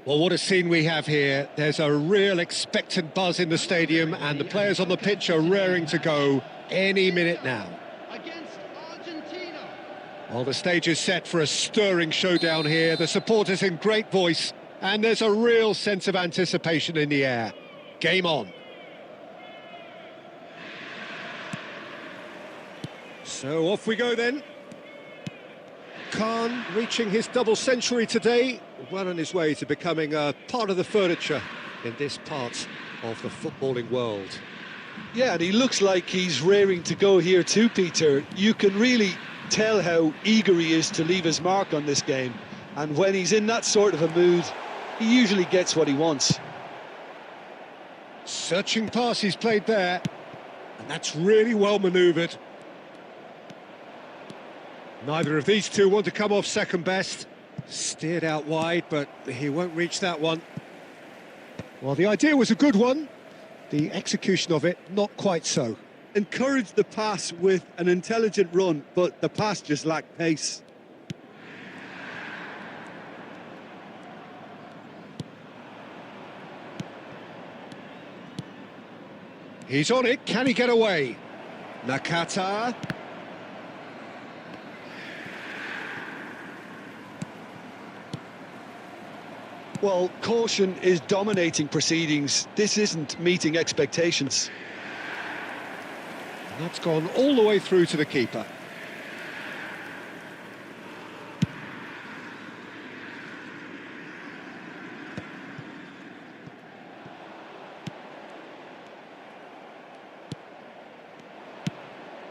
Well, what a scene we have here. There's a real expectant buzz in the stadium and the players on the pitch are raring to go any minute now. Against Argentina. Well, the stage is set for a stirring showdown here. The supporters in great voice and there's a real sense of anticipation in the air. Game on. So off we go then. Khan reaching his double century today, well on his way to becoming a part of the furniture in this part of the footballing world. Yeah, and he looks like he's raring to go here too, Peter. You can really tell how eager he is to leave his mark on this game. And when he's in that sort of a mood, he usually gets what he wants. Searching pass he's played there, and that's really well manoeuvred. Neither of these two want to come off second best. Steered out wide, but he won't reach that one. Well, the idea was a good one. The execution of it, not quite so. Encouraged the pass with an intelligent run, but the pass just lacked pace. He's on it, can he get away? Nakata. Well, caution is dominating proceedings. This isn't meeting expectations. And that's gone all the way through to the keeper.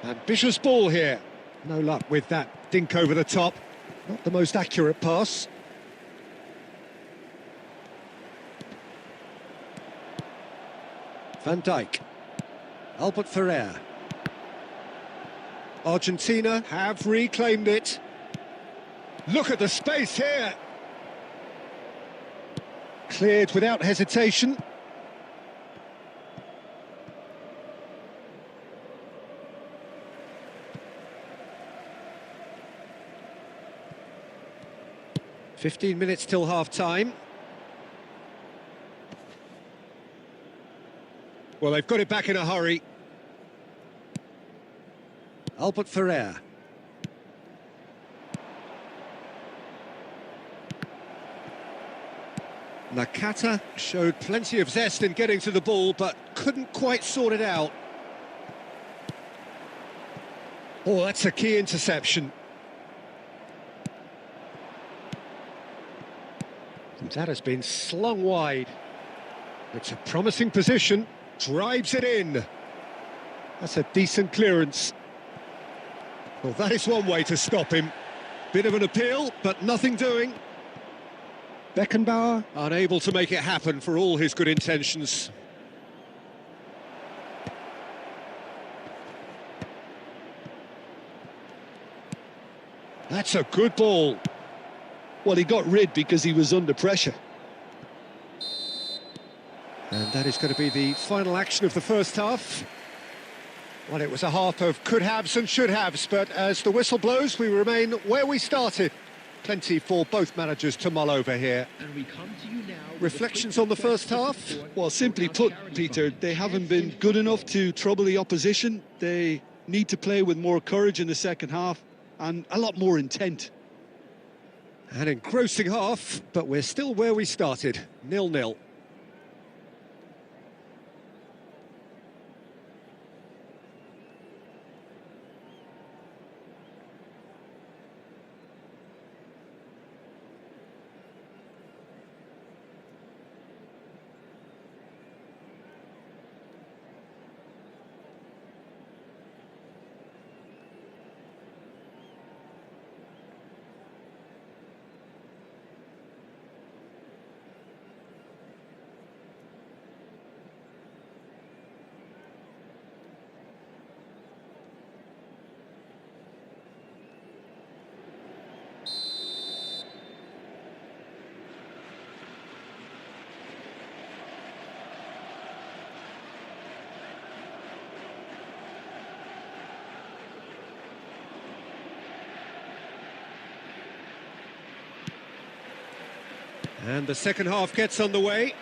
Ambitious ball here. No luck with that dink over the top. Not the most accurate pass. Van Dijk. Albert Ferrer. Argentina have reclaimed it. Look at the space here. Cleared without hesitation. "15 minutes till half-time. Well, they've got it back in a hurry. Albert Ferrer. Nakata showed plenty of zest in getting to the ball, but couldn't quite sort it out. Oh, that's a key interception. That has been slung wide. It's a promising position. Drives it in. That's a decent clearance. Well, that is one way to stop him. Bit of an appeal, but nothing doing. Beckenbauer unable to make it happen for all his good intentions. That's a good ball. Well, he got rid because he was under pressure. And that is going to be the final action of the first half. Well, it was a half of could-haves and should-haves, but as the whistle blows, we remain where we started. Plenty for both managers to mull over here. And we come to you now. Reflections on the first half? Well, simply put, Peter, they haven't been good enough to trouble the opposition. They need to play with more courage in the second half and a lot more intent. An engrossing half, but we're still where we started, 0-0. And the second half gets underway.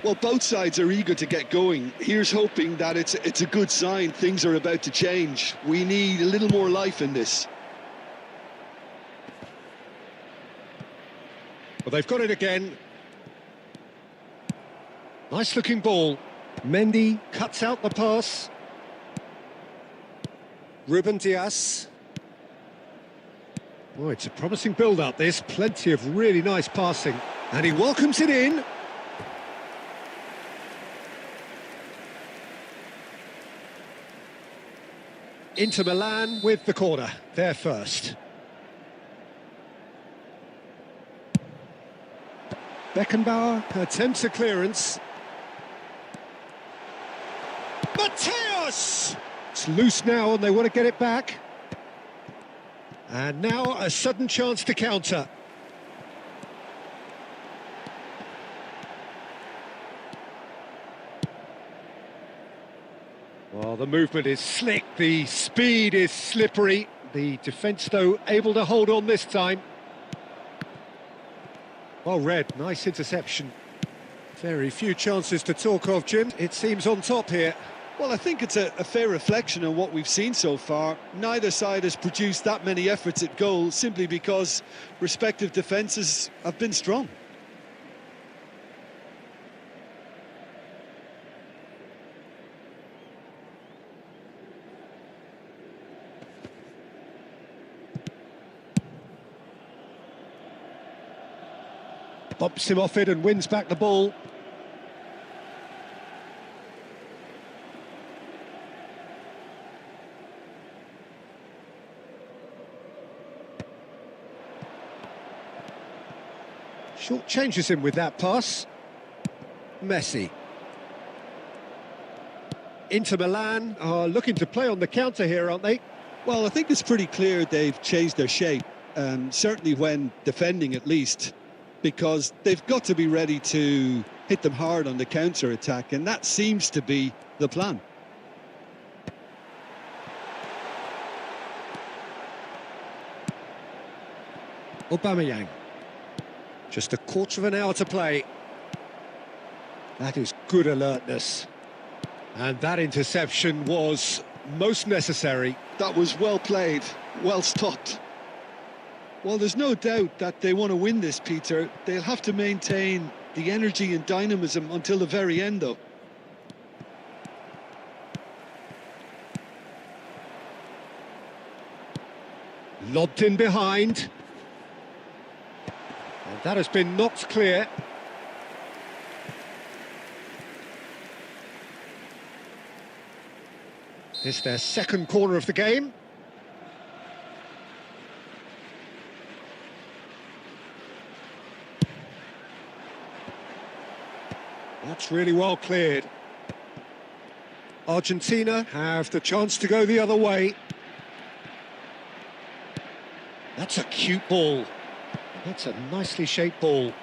Well, both sides are eager to get going. Here's hoping that it's a good sign. Things are about to change. We need a little more life in this. Well, they've got it again. Nice looking ball. Mendy cuts out the pass. Ruben Dias. Oh, it's a promising build-up, this. Plenty of really nice passing. And he welcomes it in. Inter Milan with the corner. They're first. Beckenbauer attempts a clearance. Mateus! It's loose now and they want to get it back. And now a sudden chance to counter. Well, the movement is slick, the speed is slippery. The defence, though, able to hold on this time. Well read, nice interception. Very few chances to talk of, Jim. It seems on top here. Well, I think it's a fair reflection on what we've seen so far. Neither side has produced that many efforts at goal simply because respective defences have been strong. Bumps him off it and wins back the ball. Short changes him with that pass. Messi. Inter Milan are looking to play on the counter here, aren't they? Well, I think it's pretty clear they've changed their shape, certainly when defending at least, because they've got to be ready to hit them hard on the counter-attack, and that seems to be the plan. Aubameyang. Just a quarter of an hour to play. That is good alertness. And that interception was most necessary. That was well played, well stopped. Well, there's no doubt that they want to win this, Peter. They'll have to maintain the energy and dynamism until the very end, though. Lobbed in behind. And that has been knocked clear. This is their second corner of the game. That's really well cleared. Argentina have the chance to go the other way. That's a cute ball. That's a nicely shaped ball.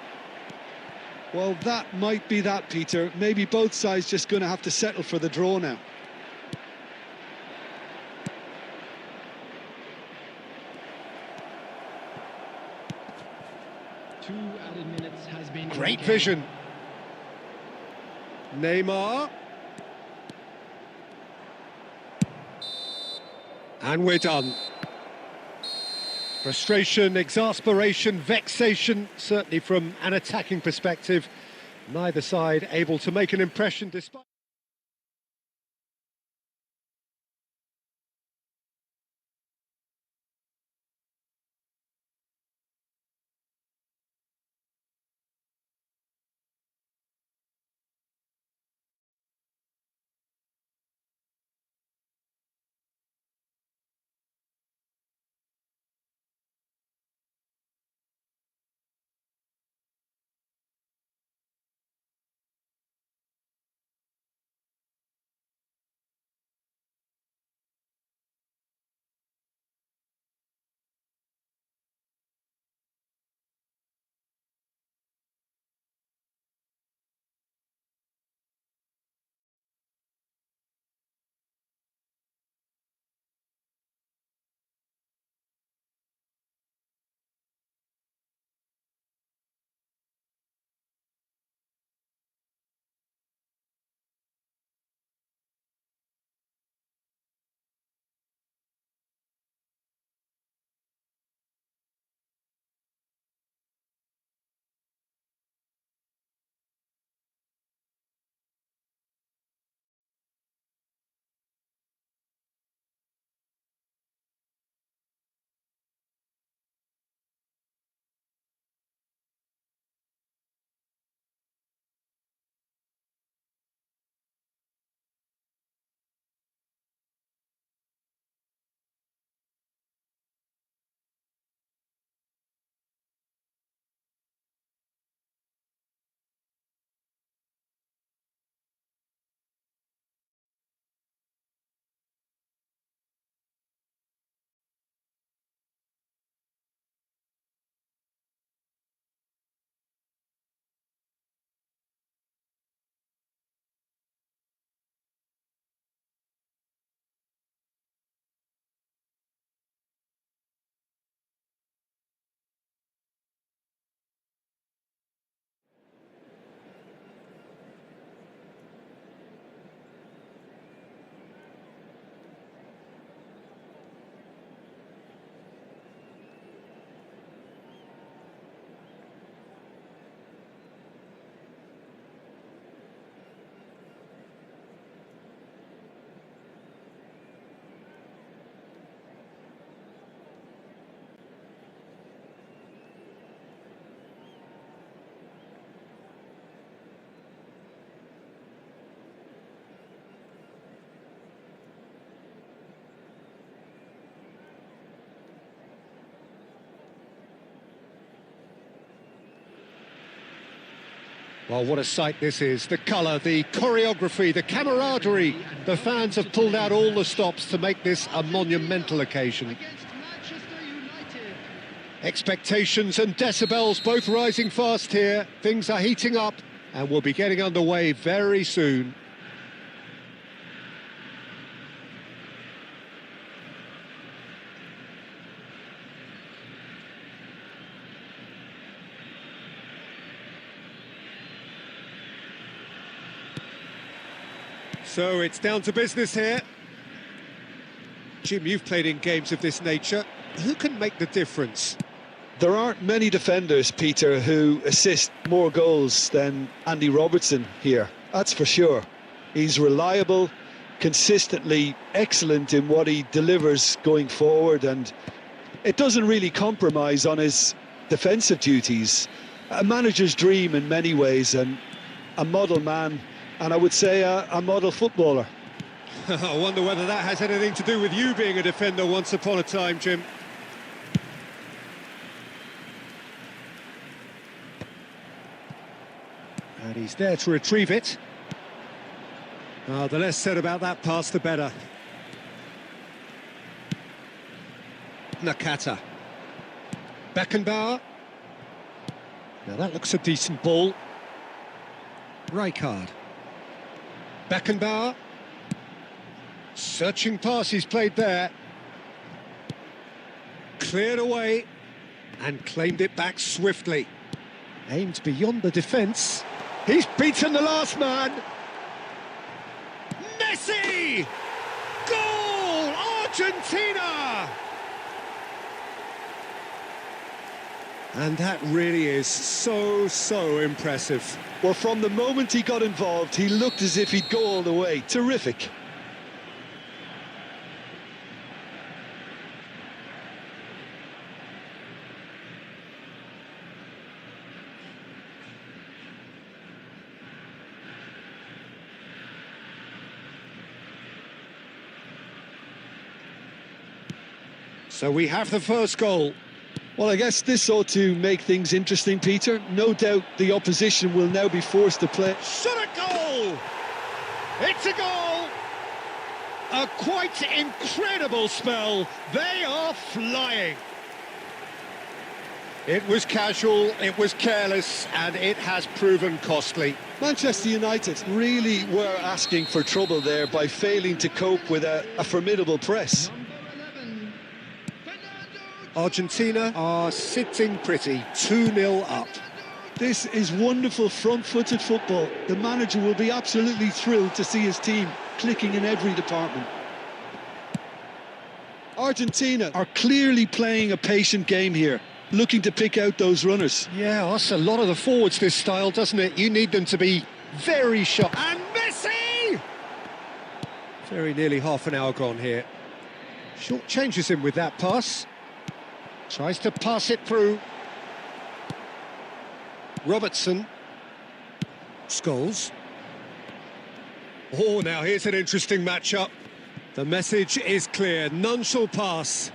Well, that might be that, Peter. Maybe both sides just going to have to settle for the draw now. Two added minutes has been... Great vision. Neymar. And we're done. Frustration, exasperation, vexation, certainly from an attacking perspective. Neither side able to make an impression despite... Well, what a sight this is. The colour, the choreography, the camaraderie. The fans have pulled out all the stops to make this a monumental occasion. Against Manchester United. Expectations and decibels both rising fast here. Things are heating up and we'll be getting underway very soon. So it's down to business here. Jim, you've played in games of this nature. Who can make the difference? There aren't many defenders, Peter, who assist more goals than Andy Robertson here. That's for sure. He's reliable, consistently excellent in what he delivers going forward, and it doesn't really compromise on his defensive duties. A manager's dream in many ways, and a model man, and I would say a model footballer. I wonder whether that has anything to do with you being a defender once upon a time, Jim. And he's there to retrieve it. The less said about that pass, the better. Nakata. Beckenbauer. Now that looks a decent ball. Rijkaard. Beckenbauer. Searching pass he's played there. Cleared away and claimed it back swiftly. Aimed beyond the defence. He's beaten the last man. Messi! Goal! Argentina! And that really is so impressive. Well, from the moment he got involved, he looked as if he'd go all the way. Terrific. So we have the first goal. Well, I guess this ought to make things interesting, Peter. No doubt the opposition will now be forced to play. Shot a goal! It's a goal! A quite incredible spell. They are flying. It was casual, it was careless, and it has proven costly. Manchester United really were asking for trouble there by failing to cope with a formidable press. Number 11, Fernando. Argentina are sitting pretty, 2-0 up. This is wonderful front-footed football. The manager will be absolutely thrilled to see his team clicking in every department. Argentina are clearly playing a patient game here, looking to pick out those runners. Yeah, that's a lot of the forwards, this style, doesn't it? You need them to be very sharp. And Messi! Very nearly half an hour gone here. Short changes him with that pass. Tries to pass it through. Robertson. Scholes. Oh, now here's an interesting matchup. The message is clear, none shall pass.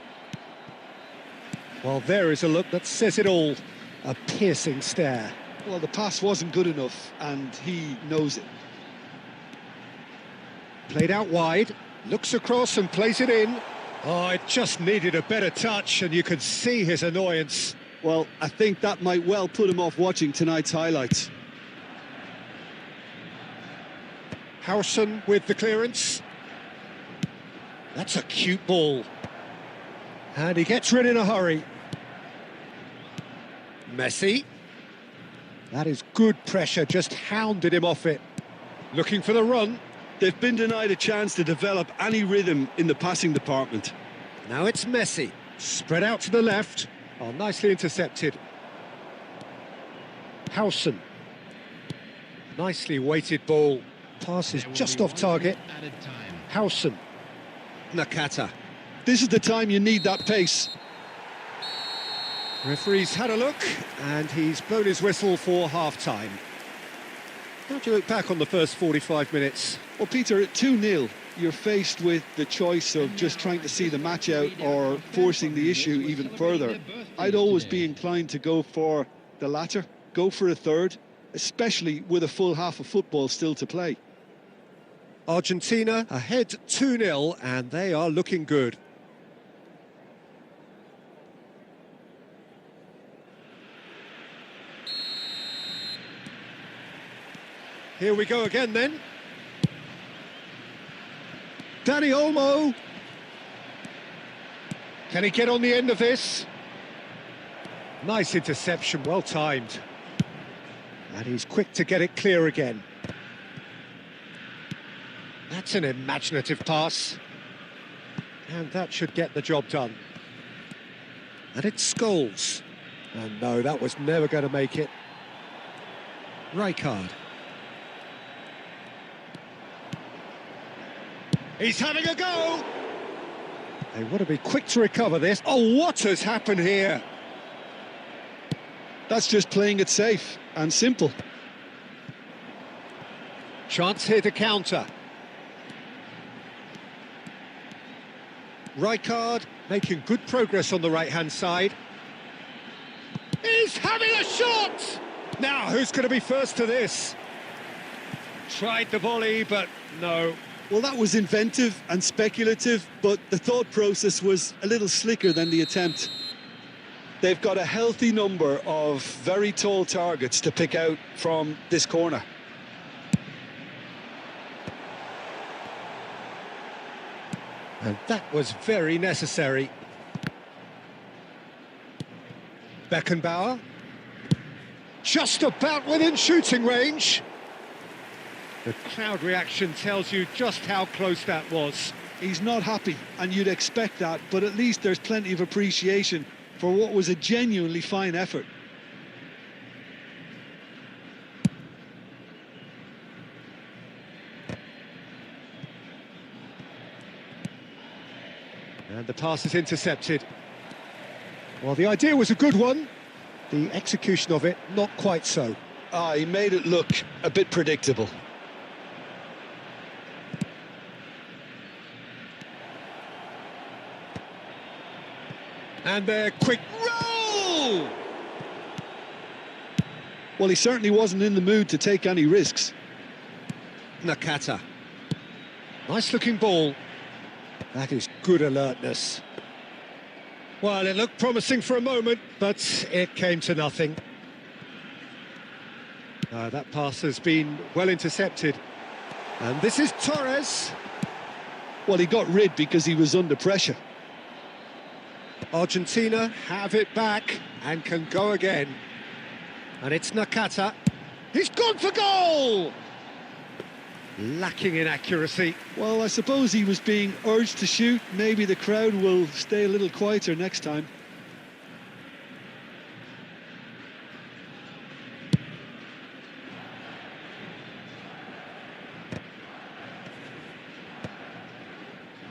Well, there is a look that says it all. A piercing stare. Well, the pass wasn't good enough, and he knows it. Played out wide, looks across and plays it in. Oh, it just needed a better touch, and you could see his annoyance. Well, I think that might well put him off watching tonight's highlights. Howson with the clearance. That's a cute ball. And he gets rid in a hurry. Messi. That is good pressure, just hounded him off it. Looking for the run. They've been denied a chance to develop any rhythm in the passing department. Now it's Messi. Spread out to the left. Oh, nicely intercepted. Howson. Nicely weighted ball. Pass is just off target. Added time. Howson. Nakata. This is the time you need that pace. Referee's had a look, and he's blown his whistle for half-time. How do you look back on the first 45 minutes? Well, Peter, at 2-0, you're faced with the choice of just trying to see the match out or forcing the issue even further. I'd always be inclined to go for the latter, go for a third. especially with a full half of football still to play. Argentina ahead 2-0, and they are looking good. Here we go again then. Dani Olmo. Can he get on the end of this? Nice interception, well timed. And he's quick to get it clear again. That's an imaginative pass. And that should get the job done. And it's Scholes. And no, that was never going to make it. Rijkaard. He's having a go! They want to be quick to recover this. Oh, what has happened here? That's just playing it safe and simple. Chance here to counter. Rijkaard making good progress on the right-hand side. He's having a shot! Now, who's going to be first to this? Tried the volley, but no. Well, that was inventive and speculative, but the thought process was a little slicker than the attempt. They've got a healthy number of very tall targets to pick out from this corner. And that was very necessary. Beckenbauer. Just about within shooting range. The crowd reaction tells you just how close that was. He's not happy, and you'd expect that, but at least there's plenty of appreciation for what was a genuinely fine effort. And the pass is intercepted. Well, the idea was a good one. The execution of it, not quite so. He made it look a bit predictable. And their quick roll! Well, he certainly wasn't in the mood to take any risks. Nakata. Nice-looking ball. That is good alertness. Well, it looked promising for a moment, but it came to nothing. That pass has been well intercepted. And this is Torres. Well, he got rid because he was under pressure. Argentina have it back and can go again. And it's Nakata. He's gone for goal! Lacking in accuracy. Well, I suppose he was being urged to shoot. Maybe the crowd will stay a little quieter next time.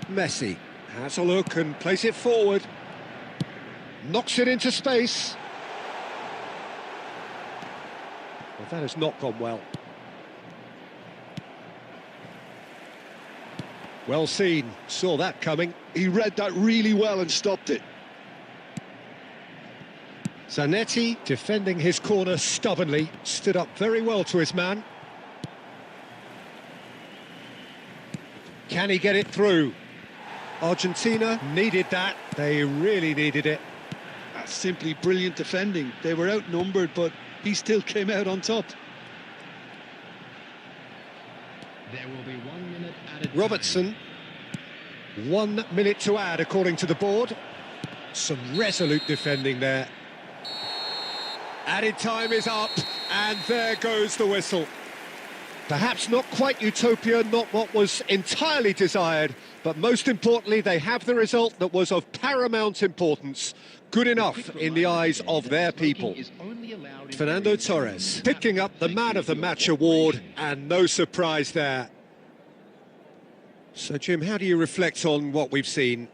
Messi has a look and plays it forward. Knocks it into space. Well, that has not gone well. Well seen, saw that coming. He read that really well and stopped it. Zanetti, defending his corner stubbornly, stood up very well to his man. Can he get it through? Argentina needed that, they really needed it. That's simply brilliant defending. They were outnumbered, but he still came out on top. There will be 1 minute added time. Robertson, 1 minute to add according to the board. Some resolute defending there. Added time is up, and there goes the whistle. Perhaps not quite utopia, not what was entirely desired, but most importantly, they have the result that was of paramount importance. Good enough in the eyes of their people. Fernando Torres picking up the Man of the Match award, and no surprise there. So, Jim, how do you reflect on what we've seen?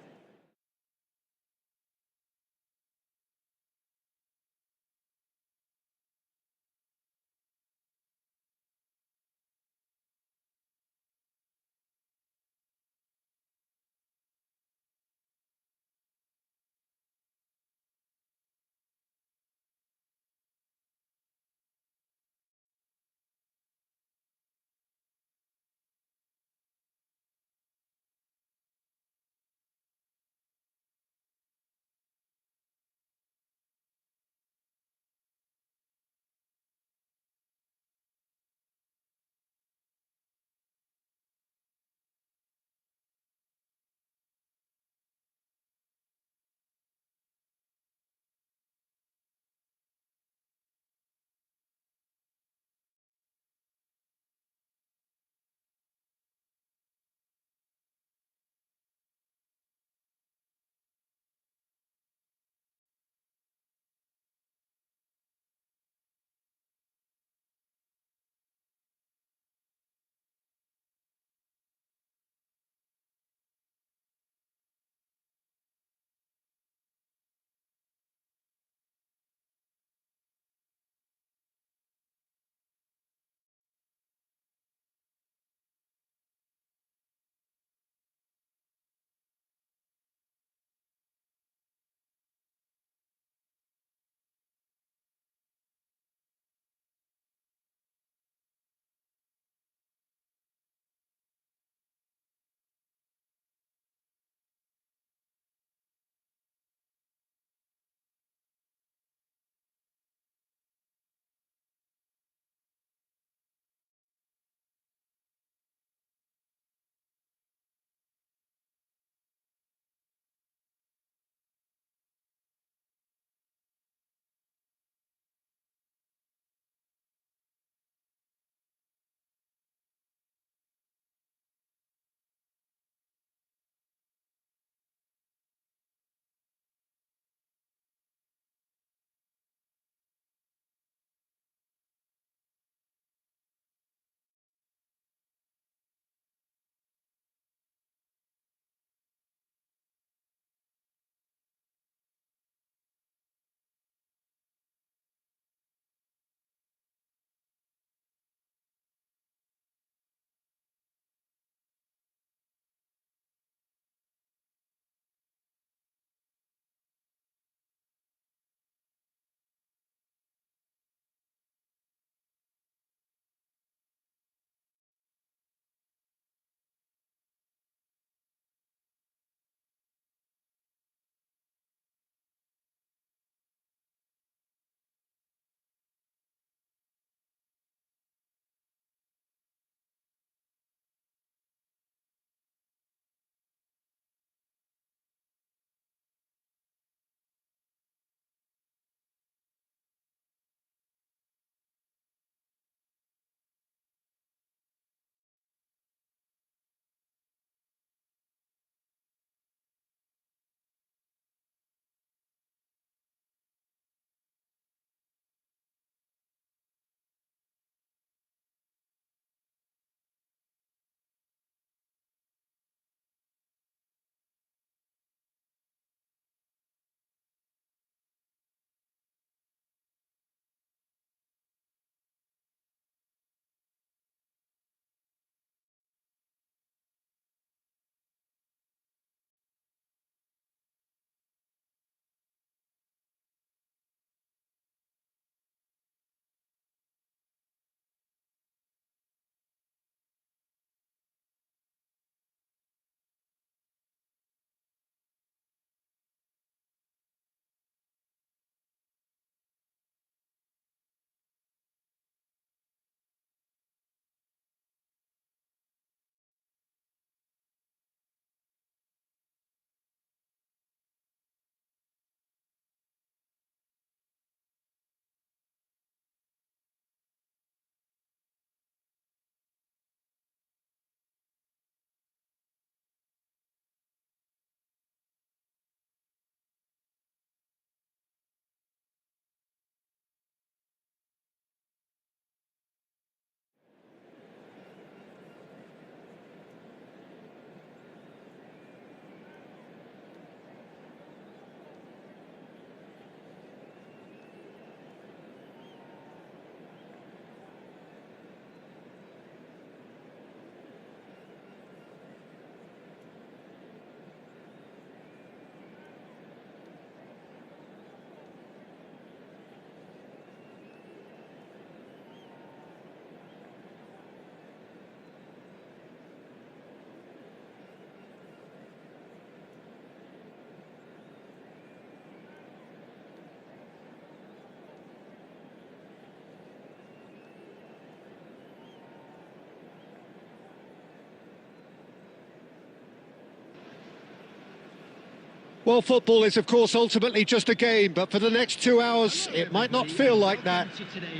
Well, football is, of course, ultimately just a game, but for the next 2 hours, it might not feel like that.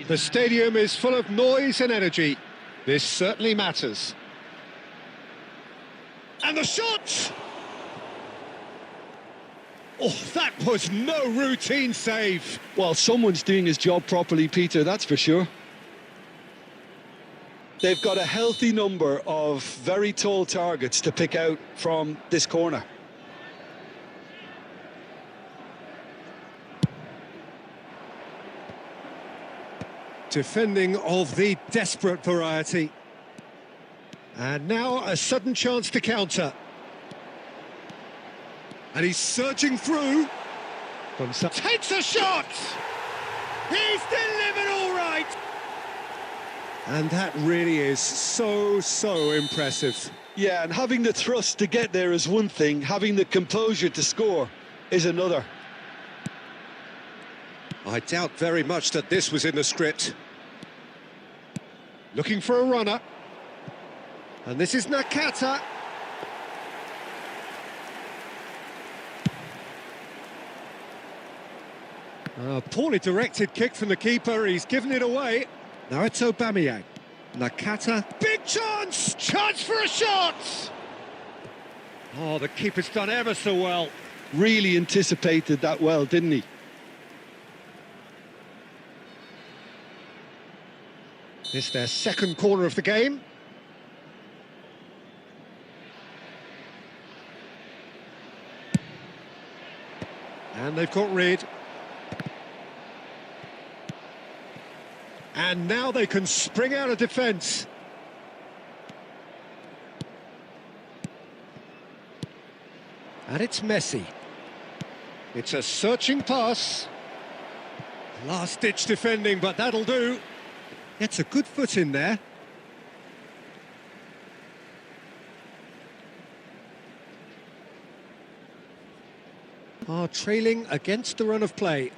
The stadium is full of noise and energy. This certainly matters. And the shot! Oh, that was no routine save. Well, someone's doing his job properly, Peter, that's for sure. They've got a healthy number of very tall targets to pick out from this corner. Defending of the desperate variety. And now a sudden chance to counter. And he's surging through. Takes a shot! He's delivered all right! And that really is so impressive. Yeah, and having the thrust to get there is one thing, having the composure to score is another. I doubt very much that this was in the script. Looking for a runner. And this is Nakata. A poorly directed kick from the keeper, he's given it away. Now it's Aubameyang. Nakata, big chance! Chance for a shot! Oh, the keeper's done ever so well. Really anticipated that well, didn't he? This their second corner of the game. And they've got rid. And now they can spring out of defence. And it's Messi. It's a searching pass. Last-ditch defending, but that'll do. Gets a good foot in there. Are trailing against the run of play.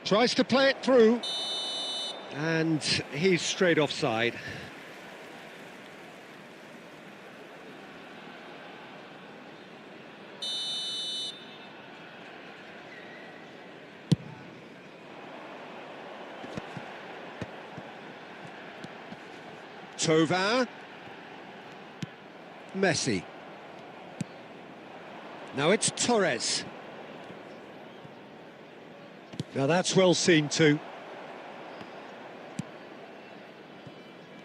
Tries to play it through. And he's straight offside. Tovin. Messi. Now it's Torres. Now that's well seen too.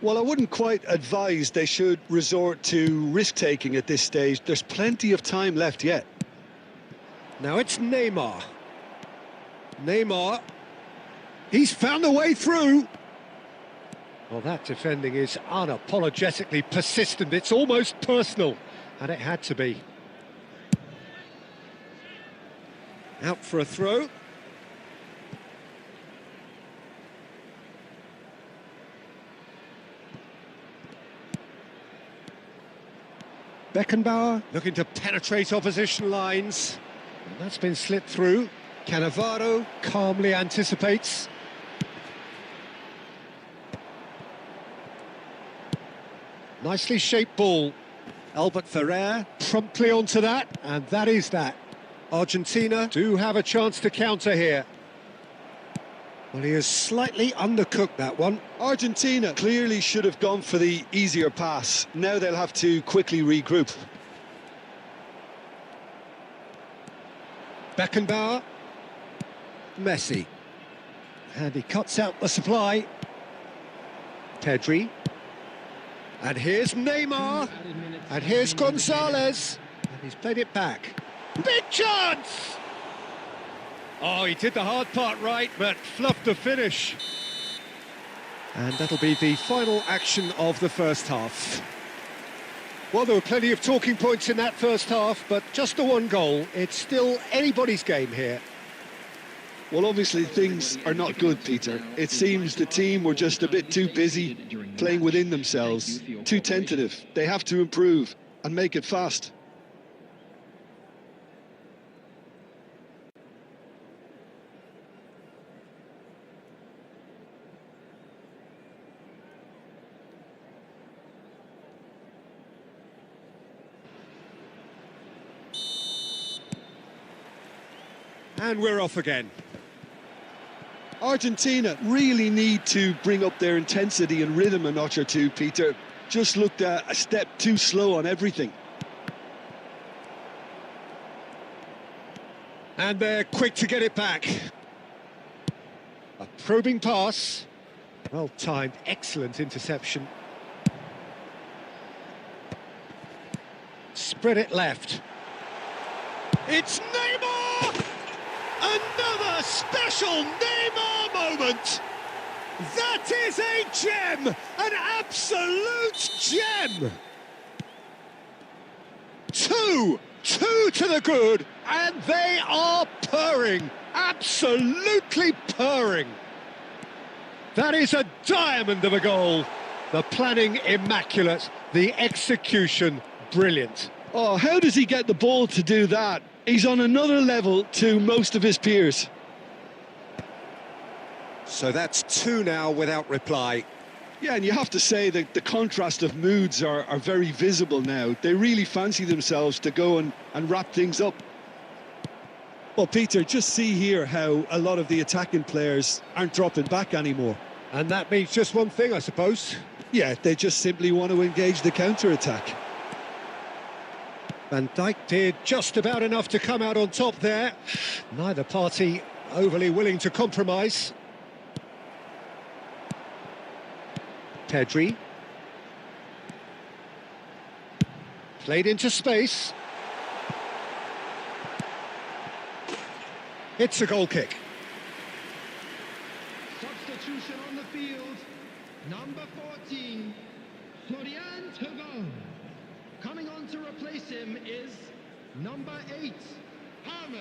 Well, I wouldn't quite advise they should resort to risk-taking at this stage. There's plenty of time left yet. Now it's Neymar. Neymar. He's found a way through. Well, that defending is unapologetically persistent. It's almost personal, and it had to be. Out for a throw. Beckenbauer looking to penetrate opposition lines. That's been slipped through. Cannavaro calmly anticipates. Nicely shaped ball. Albert Ferrer promptly onto that, and that is that. Argentina do have a chance to counter here. Well, he has slightly undercooked that one. Argentina clearly should have gone for the easier pass. Now they'll have to quickly regroup. Beckenbauer. Messi. And he cuts out the supply. Pedri. And here's Neymar. And here's Gonzalez. And he's played it back. Big chance! Oh, he did the hard part right, but fluffed the finish. And that'll be the final action of the first half. Well, there were plenty of talking points in that first half, but just the one goal. It's still anybody's game here. Well, obviously things are not good, Peter. It seems the team were just a bit too busy playing within themselves, too tentative. They have to improve and make it fast. And we're off again. Argentina really need to bring up their intensity and rhythm a notch or two, Peter. Just looked a step too slow on everything. And they're quick to get it back. A probing pass. Well timed, excellent interception. Spread it left. It's Neymar! Another special Neymar moment! That is a gem! An absolute gem! Two to the good, and they are purring. Absolutely purring. That is a diamond of a goal. The planning immaculate, the execution brilliant. Oh, how does he get the ball to do that? He's on another level to most of his peers. So that's two now without reply. Yeah, and you have to say that the contrast of moods are very visible now. They really fancy themselves to go and wrap things up. Well, Peter, just see here how a lot of the attacking players aren't dropping back anymore. And that means just one thing, I suppose. Yeah, they just simply want to engage the counter-attack. Van Dijk did just about enough to come out on top there. Neither party overly willing to compromise. Pedri. Played into space. It's a goal kick. Substitution on the field. Number 14, Florian Thauvin. Coming on to replace him is number 8, Palmer.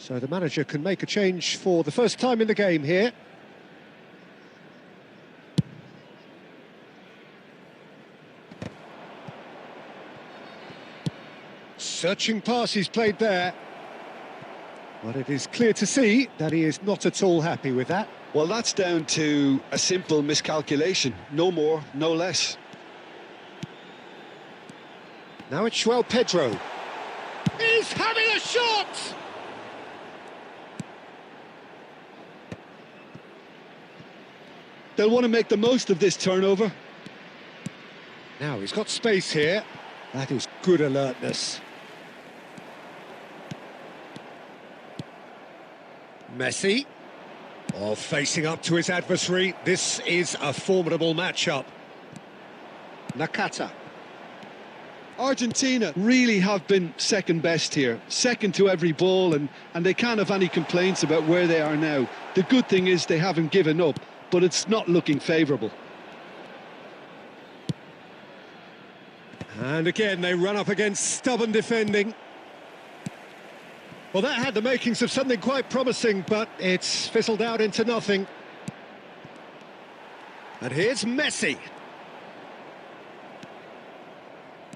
So the manager can make a change for the first time in the game here. Searching pass he's played there. But it is clear to see that he is not at all happy with that. Well, that's down to a simple miscalculation. No more, no less. Now it's João Pedro. He's having a shot! They'll want to make the most of this turnover. Now he's got space here. That is good alertness. Messi. Oh, facing up to his adversary. This is a formidable matchup. Nakata. Argentina really have been second best here, second to every ball, and they can't have any complaints about where they are now. The good thing is they haven't given up, but it's not looking favourable. And again, they run up against stubborn defending. Well, that had the makings of something quite promising, but it's fizzled out into nothing. And here's Messi.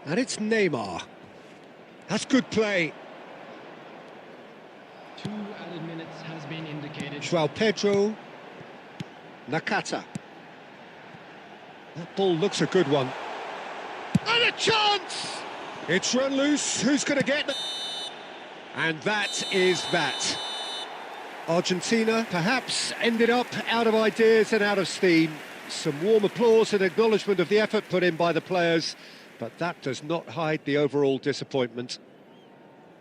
And it's Neymar. That's good play. 2 added minutes has been indicated. João Pedro. Nakata. That ball looks a good one. And a chance! It's run loose. Who's going to get it? And that is that. Argentina perhaps ended up out of ideas and out of steam. Some warm applause and acknowledgement of the effort put in by the players, but that does not hide the overall disappointment.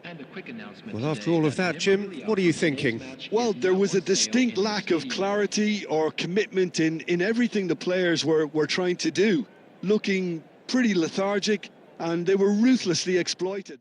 And a quick announcement. Well, after all of that, Jim, what are you thinking? Well, there was a distinct lack of clarity or commitment in everything the players were trying to do. Looking pretty lethargic, and they were ruthlessly exploited.